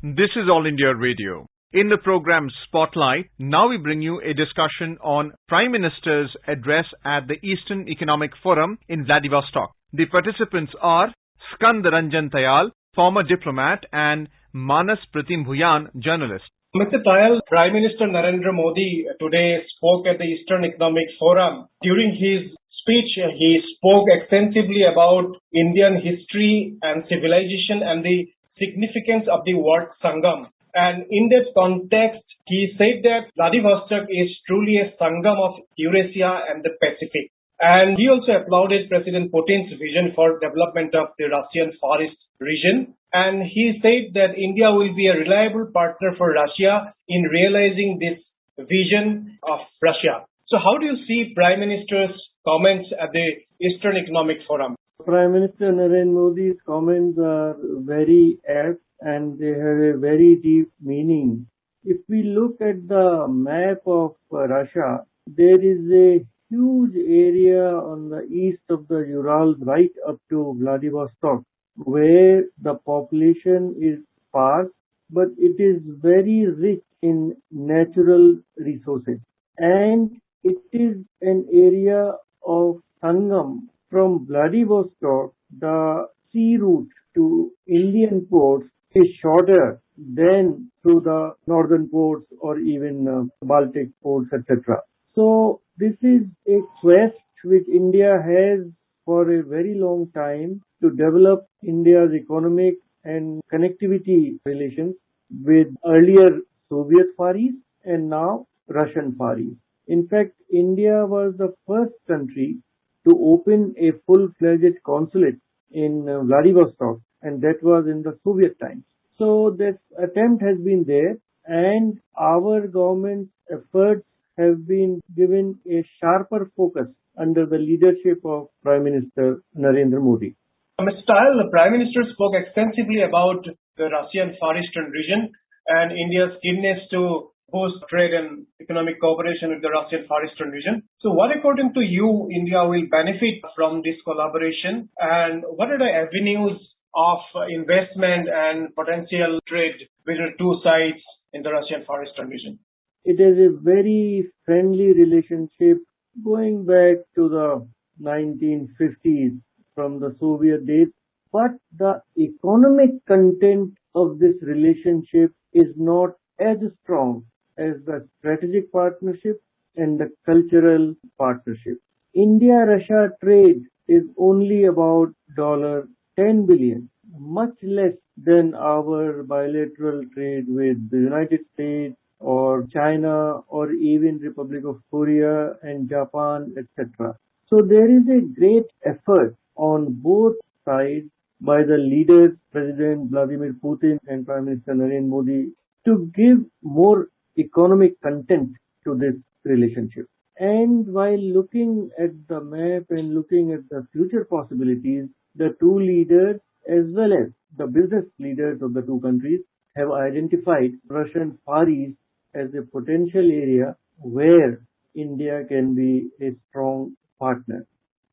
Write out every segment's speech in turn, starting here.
This is All India Radio. In the program Spotlight, now we bring you a discussion on Prime Minister's address at the Eastern Economic Forum in Vladivostok. The participants are Skand Ranjan Tayal, former diplomat, and Manas Pratim Bhuyan, journalist. Mr. Tayal, Prime Minister Narendra Modi today spoke at the Eastern Economic Forum. During his speech, he spoke extensively about Indian history and civilization and the significance of the word Sangam. And in that context, he said that Vladivostok is truly a Sangam of Eurasia and the Pacific. And he also applauded President Putin's vision for development of the Russian Far East region. And he said that India will be a reliable partner for Russia in realizing this vision of Russia. So how do you see Prime Minister's comments at the Eastern Economic Forum? Prime Minister Narendra Modi's comments are very apt and they have a very deep meaning. If we look at the map of Russia, there is a huge area on the east of the Urals right up to Vladivostok, where the population is sparse, but it is very rich in natural resources. And it is an area of Sangam. From Vladivostok, the sea route to Indian ports is shorter than through the northern ports or even Baltic ports, etc. So this is a quest which India has for a very long time to develop India's economic and connectivity relations with earlier Soviet Far East and now Russian Far East. In fact, India was the first country to open a full-fledged consulate in Vladivostok, and that was in the Soviet times. So that attempt has been there, and our government's efforts have been given a sharper focus under the leadership of Prime Minister Narendra Modi. Mr. Tayal, the Prime Minister spoke extensively about the Russian Far Eastern region and India's keenness to boost trade and economic cooperation with the Russian Far Eastern region. So what, according to you, India will benefit from this collaboration, and what are the avenues of investment and potential trade between the two sides in the Russian Far Eastern region? It is a very friendly relationship going back to the 1950s from the Soviet days, but the economic content of this relationship is not as strong as the strategic partnership and the cultural partnership. India-Russia trade is only about $10 billion, much less than our bilateral trade with the United States or China or even Republic of Korea and Japan, etc. So there is a great effort on both sides by the leaders, President Vladimir Putin and Prime Minister Narendra Modi, to give more economic content to this relationship. And while looking at the map and looking at the future possibilities, the two leaders as well as the business leaders of the two countries have identified Russian Far East as a potential area where India can be a strong partner.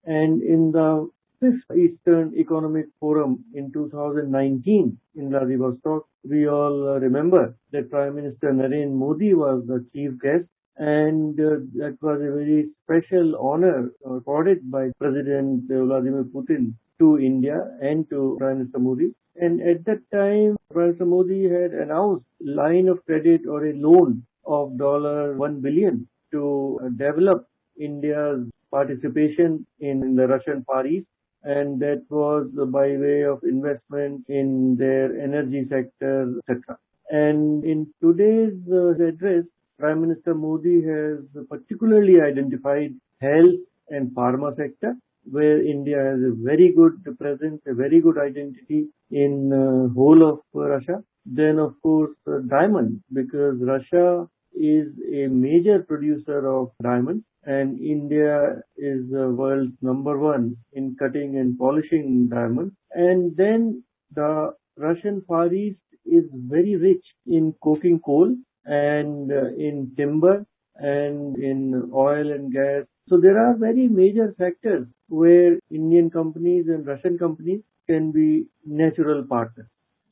And in the 5th Eastern Economic Forum in 2019 in Vladivostok, we all remember that Prime Minister Narendra Modi was the chief guest, and that was a very special honor accorded by President Vladimir Putin to India and to Prime Minister Modi. And at that time, Prime Minister Modi had announced line of credit or a loan of $1 billion to develop India's participation in the Russian Far East, and that was by way of investment in their energy sector, etc. And in today's address, Prime Minister Modi has particularly identified health and pharma sector, where India has a very good presence, a very good identity in whole of Russia. Then, of course, diamond, because Russia is a major producer of diamonds, and India is the world's number one in cutting and polishing diamonds. And then the Russian Far East is very rich in coking coal and in timber and in oil and gas. So there are very major sectors where Indian companies and Russian companies can be natural partners.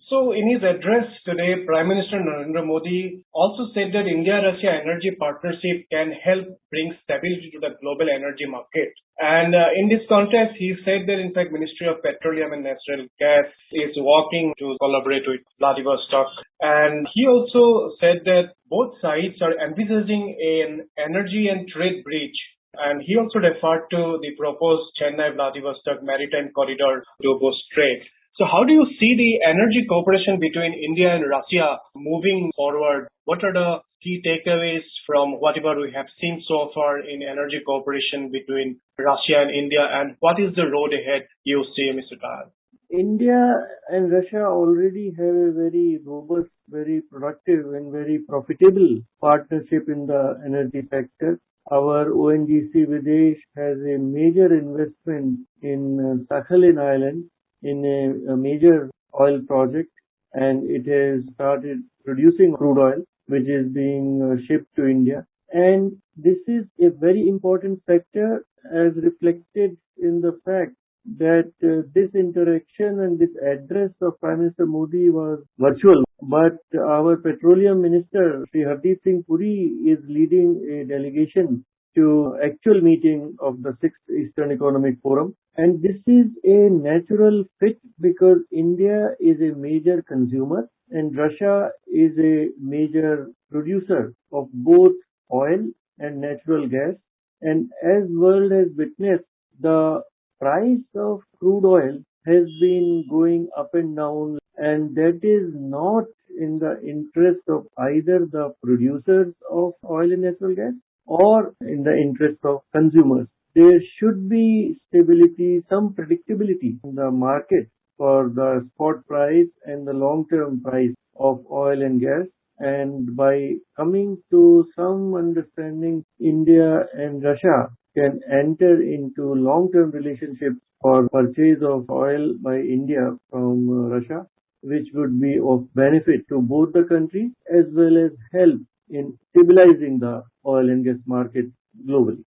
So, in his address today, Prime Minister Narendra Modi also said that India-Russia energy partnership can help bring stability to the global energy market. And in this context, he said that in fact, Ministry of Petroleum and Natural Gas is working to collaborate with Vladivostok. And he also said that both sides are envisaging an energy and trade bridge. And he also referred to the proposed Chennai-Vladivostok maritime corridor to boost trade. So how do you see the energy cooperation between India and Russia moving forward? What are the key takeaways from whatever we have seen so far in energy cooperation between Russia and India, and what is the road ahead you see, Mr. Tal? India and Russia already have a very robust, very productive and very profitable partnership in the energy sector. Our ONGC Videsh has a major investment in Sakhalin Island in a major oil project, and it has started producing crude oil which is being shipped to India. And this is a very important factor as reflected in the fact that this interaction and this address of Prime Minister Modi was virtual, but our Petroleum Minister, Sri Hardeep Singh Puri, is leading a delegation to actual meeting of the 6th Eastern Economic Forum. And this is a natural fit because India is a major consumer and Russia is a major producer of both oil and natural gas. And as world has witnessed, the price of crude oil has been going up and down, and that is not in the interest of either the producers of oil and natural gas or in the interest of consumers. There should be stability, some predictability in the market for the spot price and the long-term price of oil and gas. And by coming to some understanding, India and Russia can enter into long-term relationships for purchase of oil by India from Russia, which would be of benefit to both the countries as well as help in stabilizing the oil and gas market globally.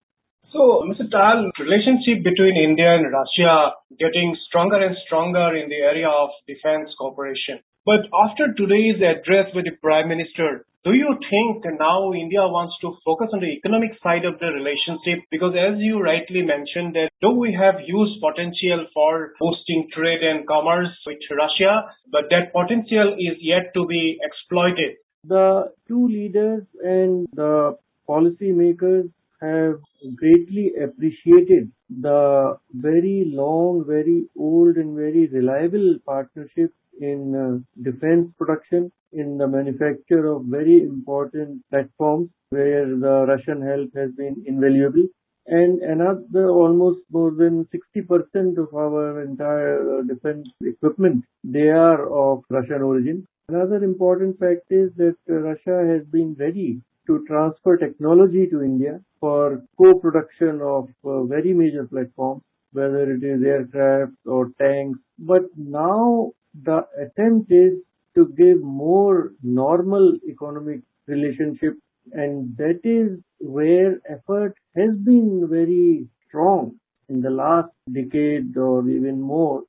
So, Mr. Tal, relationship between India and Russia getting stronger and stronger in the area of defense cooperation. But after today's address with the Prime Minister, do you think now India wants to focus on the economic side of the relationship? Because as you rightly mentioned that though we have huge potential for boosting trade and commerce with Russia, but that potential is yet to be exploited. The two leaders and the policy makers have greatly appreciated the very long, very old and very reliable partnership in defense production, in the manufacture of very important platforms where the Russian help has been invaluable. And another almost more than 60% of our entire defense equipment, they are of Russian origin. Another important fact is that Russia has been ready to transfer technology to India for co-production of very major platforms, whether it is aircraft or tanks. But now the attempt is to give more normal economic relationship, and that is where effort has been very strong in the last decade or even more.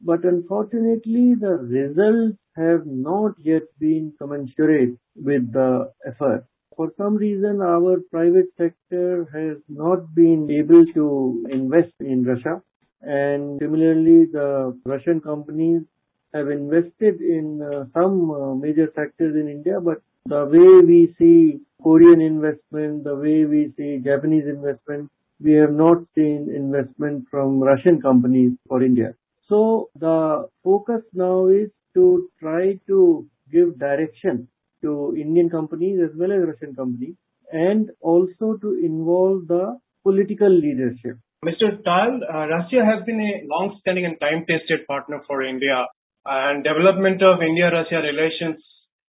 But unfortunately, the results have not yet been commensurate with the effort. For some reason, our private sector has not been able to invest in Russia, and similarly, the Russian companies have invested in some major sectors in India, but the way we see Korean investment, the way we see Japanese investment, we have not seen investment from Russian companies for India. So the focus now is to try to give direction to Indian companies as well as Russian companies, and also to involve the political leadership. Mr. Tal, Russia has been a long-standing and time-tested partner for India, and development of India-Russia relations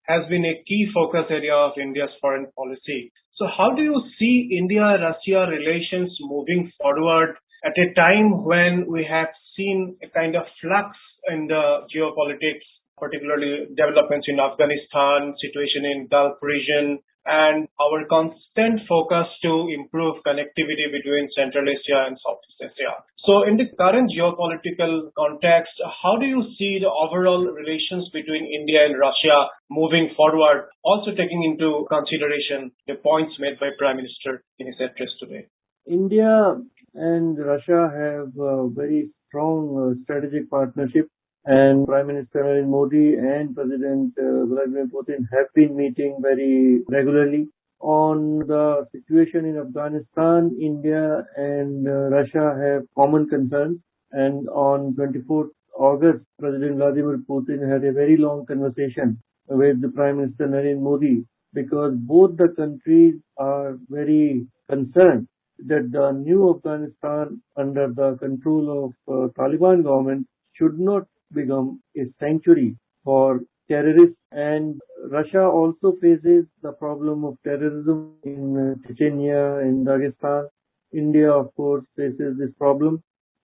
has been a key focus area of India's foreign policy. So how do you see India-Russia relations moving forward at a time when we have seen a kind of flux in the geopolitics, particularly developments in Afghanistan, situation in Gulf region, and our constant focus to improve connectivity between Central Asia and Southeast Asia. So in the current geopolitical context, how do you see the overall relations between India and Russia moving forward, also taking into consideration the points made by Prime Minister in his address today? India and Russia have a very strong strategic partnership, and Prime Minister Narendra Modi and President Vladimir Putin have been meeting very regularly. On the situation in Afghanistan, India and Russia have common concerns, and on 24th August, President Vladimir Putin had a very long conversation with the Prime Minister Narendra Modi, because both the countries are very concerned that the new Afghanistan under the control of Taliban government should not become a sanctuary for terrorists. And Russia also faces the problem of terrorism in Chechnya, in Dagestan. India, of course, faces this problem.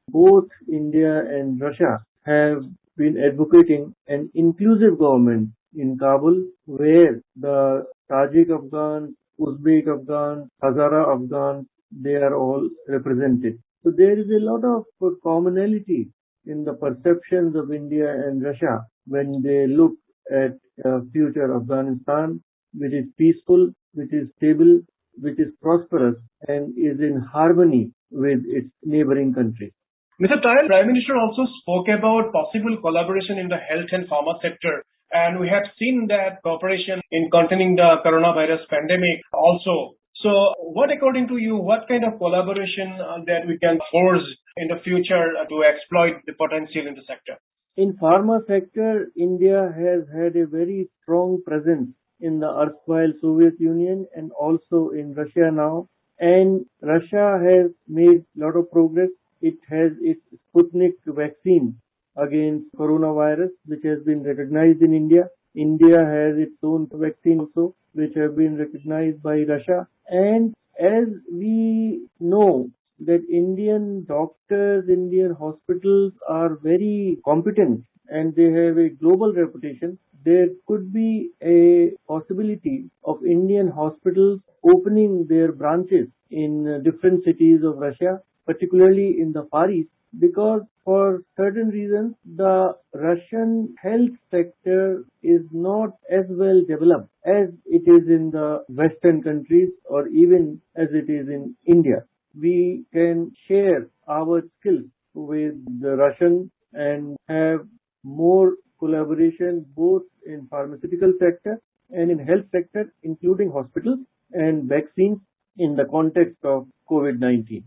Both India and Russia have been advocating an inclusive government in Kabul, where the Tajik Afghans, Uzbek Afghans, Hazara Afghans, they are all represented. So there is a lot of commonality in the perceptions of India and Russia when they look at future Afghanistan, which is peaceful, which is stable, which is prosperous, and is in harmony with its neighboring countries. Mr. Tayal, Prime Minister also spoke about possible collaboration in the health and pharma sector. And we have seen that cooperation in containing the coronavirus pandemic also. So what, according to you, what kind of collaboration that we can forge in the future to exploit the potential in the sector? In pharma sector, India has had a very strong presence in the erstwhile Soviet Union and also in Russia now. And Russia has made a lot of progress. It has its Sputnik vaccine against coronavirus, which has been recognized in India. India has its own vaccine also, which have been recognized by Russia. And as we know that Indian doctors, Indian hospitals are very competent and they have a global reputation, there could be a possibility of Indian hospitals opening their branches in different cities of Russia, particularly in the Far East, because for certain reasons the Russian health sector is not as well developed as it is in the Western countries or even as it is in India. We can share our skills with the Russians and have more collaboration both in pharmaceutical sector and in health sector, including hospitals and vaccines in the context of COVID-19.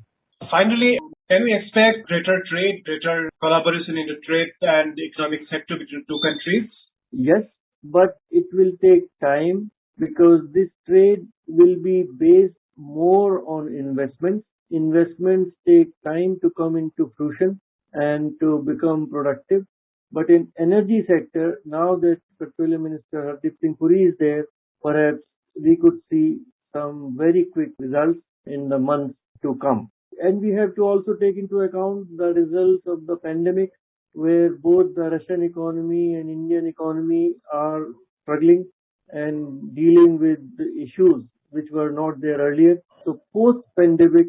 Finally, can we expect greater trade, greater collaboration in the trade and the economic sector between two countries? Yes, but it will take time because this trade will be based more on investments. Investments take time to come into fruition and to become productive. But in energy sector, now that Petroleum Minister Hardeep Singh Puri is there, perhaps we could see some very quick results in the months to come. And we have to also take into account the results of the pandemic, where both the Russian economy and Indian economy are struggling and dealing with the issues which were not there earlier. So post-pandemic,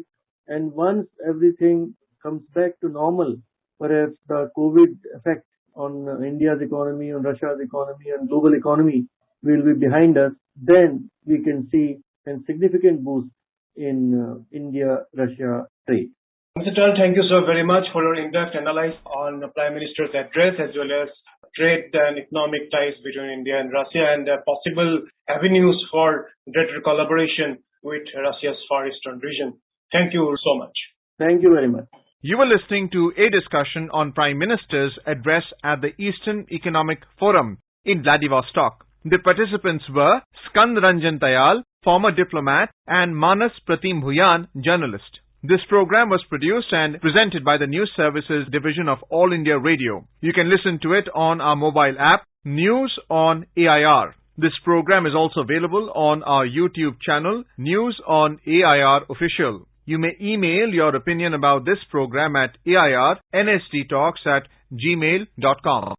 and once everything comes back to normal, perhaps the COVID effect on India's economy, on Russia's economy, and global economy will be behind us. Then we can see a significant boost in India-Russia trade. Mr. Tayal, thank you so very much for your in-depth analysis on the Prime Minister's address as well as trade and economic ties between India and Russia and possible avenues for greater collaboration with Russia's Far Eastern region. Thank you so much. Thank you very much. You were listening to a discussion on Prime Minister's address at the Eastern Economic Forum in Vladivostok. The participants were Skand Ranjan Tayal, former diplomat, and Manas Pratim Bhuyan, journalist. This program was produced and presented by the News Services Division of All India Radio. You can listen to it on our mobile app, News on AIR. This program is also available on our YouTube channel, News on AIR Official. You may email your opinion about this program at airnsttalks@gmail.com.